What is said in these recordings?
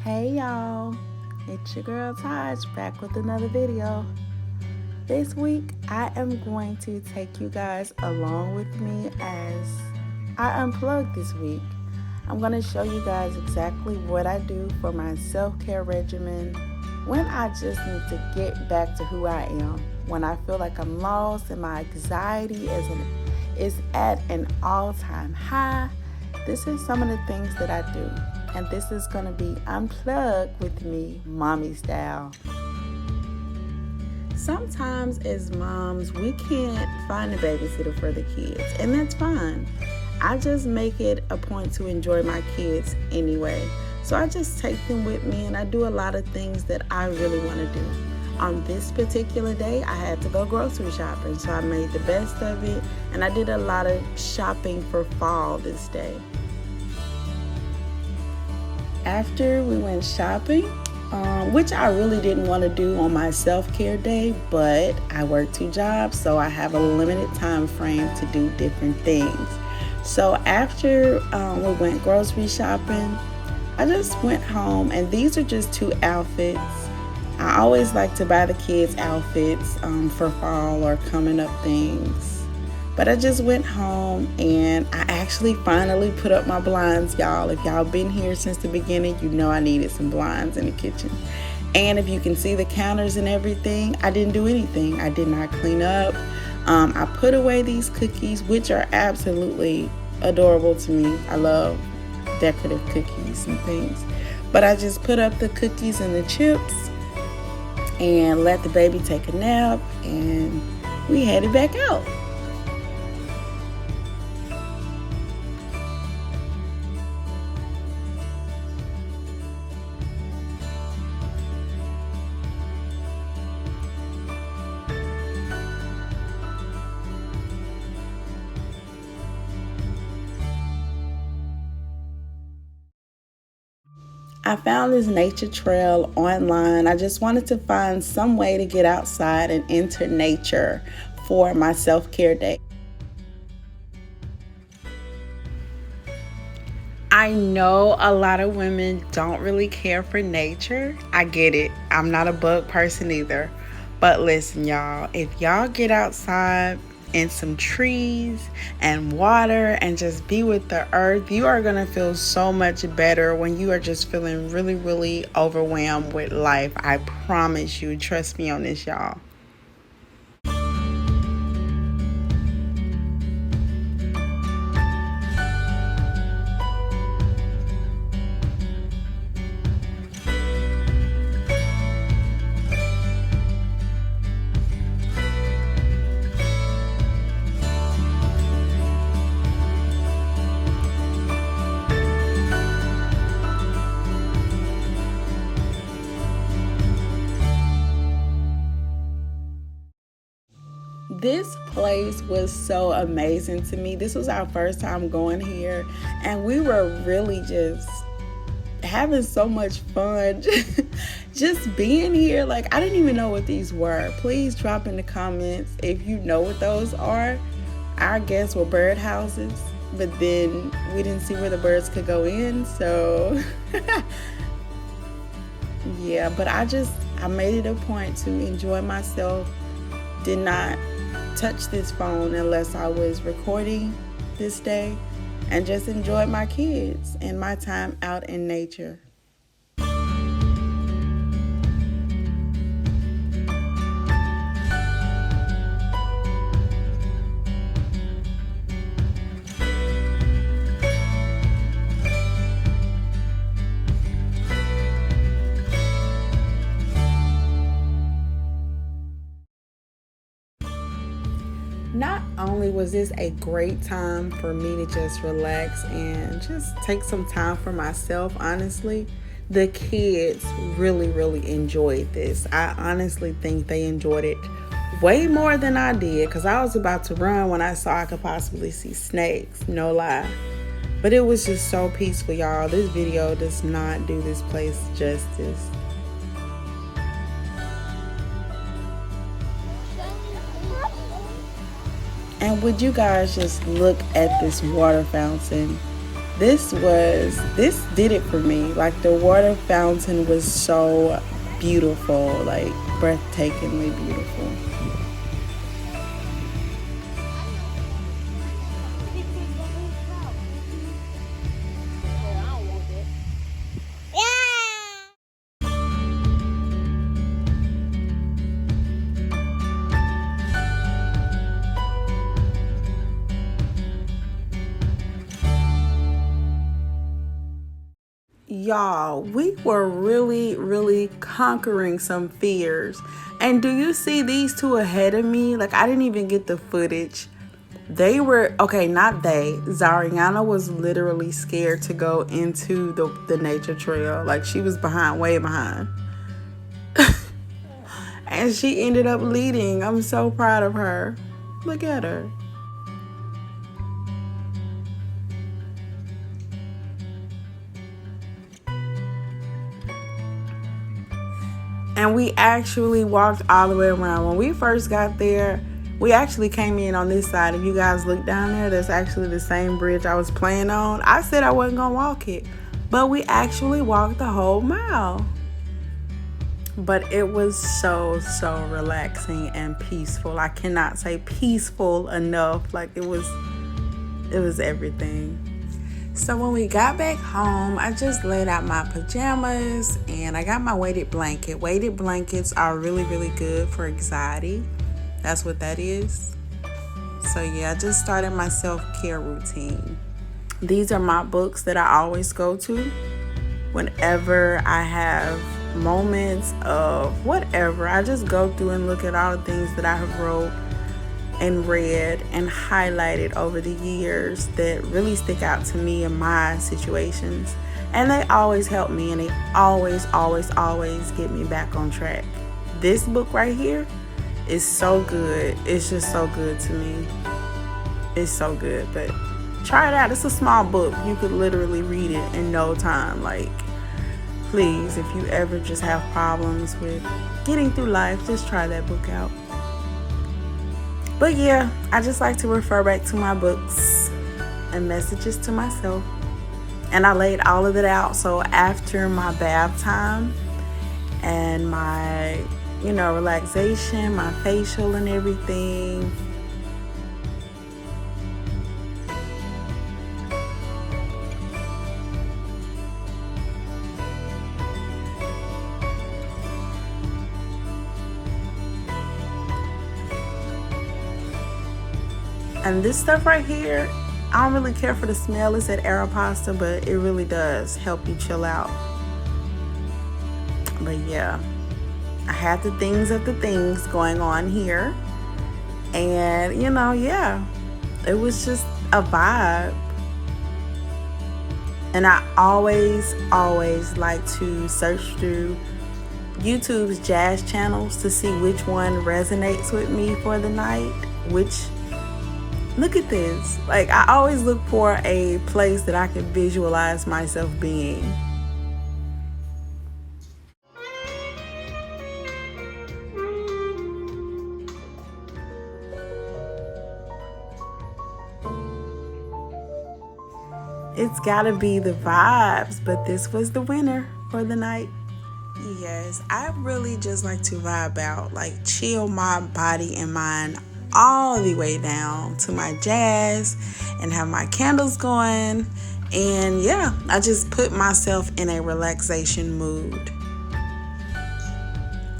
Hey y'all, it's your girl Taj back with another video. This week I am going to take you guys along with me as I unplug this week. I'm going to show you guys exactly what I do for my self-care regimen when I just need to get back to who I am, when I feel like I'm lost and my anxiety is at an all-time high. This is some of the things that I do. And this is going to be Unplug With Me, mommy style. Sometimes as moms, we can't find a babysitter for the kids, and that's fine. I just make it a point to enjoy my kids anyway. So I just take them with me, and I do a lot of things that I really want to do. On this particular day, I had to go grocery shopping, so I made the best of it, and I did a lot of shopping for fall this day. After we went shopping, which I really didn't want to do on my self-care day, but I work 2 jobs, so I have a limited time frame to do different things. So after we went grocery shopping, I just went home, and these are just 2 outfits. I always like to buy the kids outfits for fall or coming up things. But I just went home and I actually finally put up my blinds, y'all. If y'all been here since the beginning, you know I needed some blinds in the kitchen. And if you can see the counters and everything, I didn't do anything. I did not clean up. I put away these cookies, which are absolutely adorable to me. I love decorative cookies and things. But I just put up the cookies and the chips and let the baby take a nap, and we headed back out. I found this nature trail online. I just wanted to find some way to get outside and enter nature for my self-care day. I know a lot of women don't really care for nature. I get it. I'm not a bug person either. But listen, y'all, if y'all get outside and some trees and water and just be with the earth, you are going to feel so much better when you are just feeling really, really overwhelmed with life. I promise you. Trust me on this, y'all. This place was so amazing to me. This was our first time going here, and we were really just having so much fun just being here. Like, I didn't even know what these were. Please drop in the comments if you know what those are. Our guess were bird houses, but then we didn't see where the birds could go in, so yeah. But I made it a point to enjoy myself. Did not touch this phone unless I was recording this day, and just enjoyed my kids and my time out in nature. Not only was this a great time for me to just relax and just take some time for myself, honestly, the kids really, really enjoyed this. I honestly think they enjoyed it way more than I did, because I was about to run when I saw I could possibly see snakes, no lie. But it was just so peaceful, y'all. This video does not do this place justice. And would you guys just look at this water fountain? This did it for me. Like the water fountain was so beautiful, like breathtakingly beautiful. Y'all, we were really, really conquering some fears. And do you see these two ahead of me? Like, I didn't even get the footage. They were, okay, not they. Zariana was literally scared to go into the nature trail. Like, she was behind, way behind. And she ended up leading. I'm so proud of her. Look at her. And we actually walked all the way around. When we first got there, we actually came in on this side. If you guys look down there, that's actually the same bridge I was playing on. I said I wasn't going to walk it, but we actually walked the whole mile. But it was so, so relaxing and peaceful. I cannot say peaceful enough. Like it was everything. So when we got back home, I just laid out my pajamas and I got my weighted blanket. Weighted blankets are really, really good for anxiety. That's what that is. So yeah, I just started my self-care routine. These are my books that I always go to whenever I have moments of whatever. I just go through and look at all the things that I have wrote and read and highlighted over the years that really stick out to me in my situations. And they always help me, and they always get me back on track. This book right here is so good. It's just so good to me. It's so good, but try it out. It's a small book. You could literally read it in no time. Like, please, if you ever just have problems with getting through life, just try that book out. But yeah, I just like to refer back to my books and messages to myself. And I laid all of it out. So after my bath time and my, relaxation, my facial and everything, and this stuff right here, I don't really care for the smell. It's at Aeropasta, but it really does help you chill out. But yeah, I had the things of the things going on here. And, yeah, it was just a vibe. And I always like to search through YouTube's jazz channels to see which one resonates with me for the night, look at this. Like, I always look for a place that I can visualize myself being. It's gotta be the vibes, but this was the winner for the night. Yes, I really just like to vibe out, like chill my body and mind all the way down to my jazz and have my candles going. And yeah, I just put myself in a relaxation mood.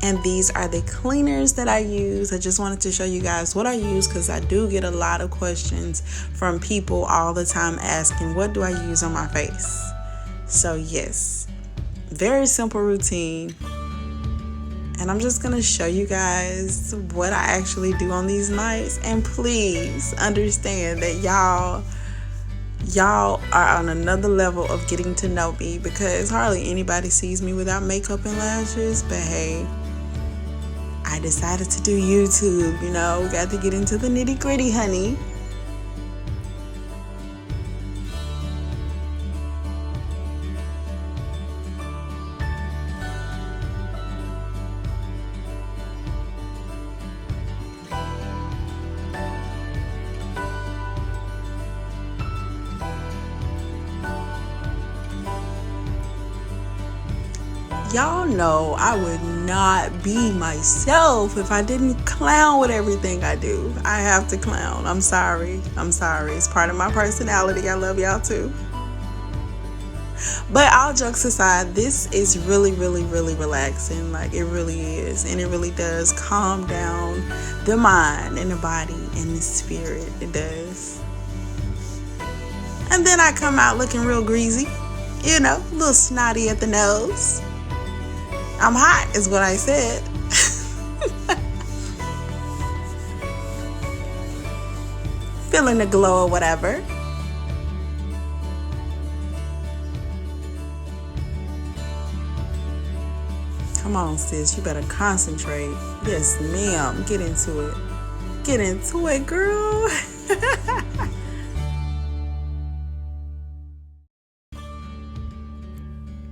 And these are the cleaners that I use. I just wanted to show you guys what I use because I do get a lot of questions from people all the time asking, what do I use on my face? So yes, very simple routine. And I'm just going to show you guys what I actually do on these nights. And please understand that y'all are on another level of getting to know me because hardly anybody sees me without makeup and lashes. But hey, I decided to do YouTube, we got to get into the nitty gritty, honey. Y'all know I would not be myself if I didn't clown with everything I do. I have to clown. I'm sorry. It's part of my personality. I love y'all too. But all jokes aside, this is really, really, really relaxing. Like, it really is. And it really does calm down the mind and the body and the spirit. It does. And then I come out looking real greasy, a little snotty at the nose. I'm hot is what I said. Feeling the glow or whatever. Come on, sis. You better concentrate. Yes, ma'am. Get into it. Get into it, girl.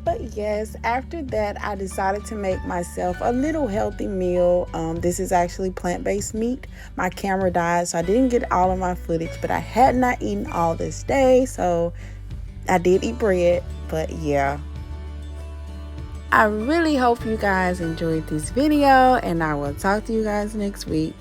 But yes, after that, I decided to make myself a little healthy meal. This is actually plant-based meat. My camera died, so I didn't get all of my footage, but I had not eaten all this day, so I did eat bread. But yeah, I really hope you guys enjoyed this video, and I will talk to you guys next week.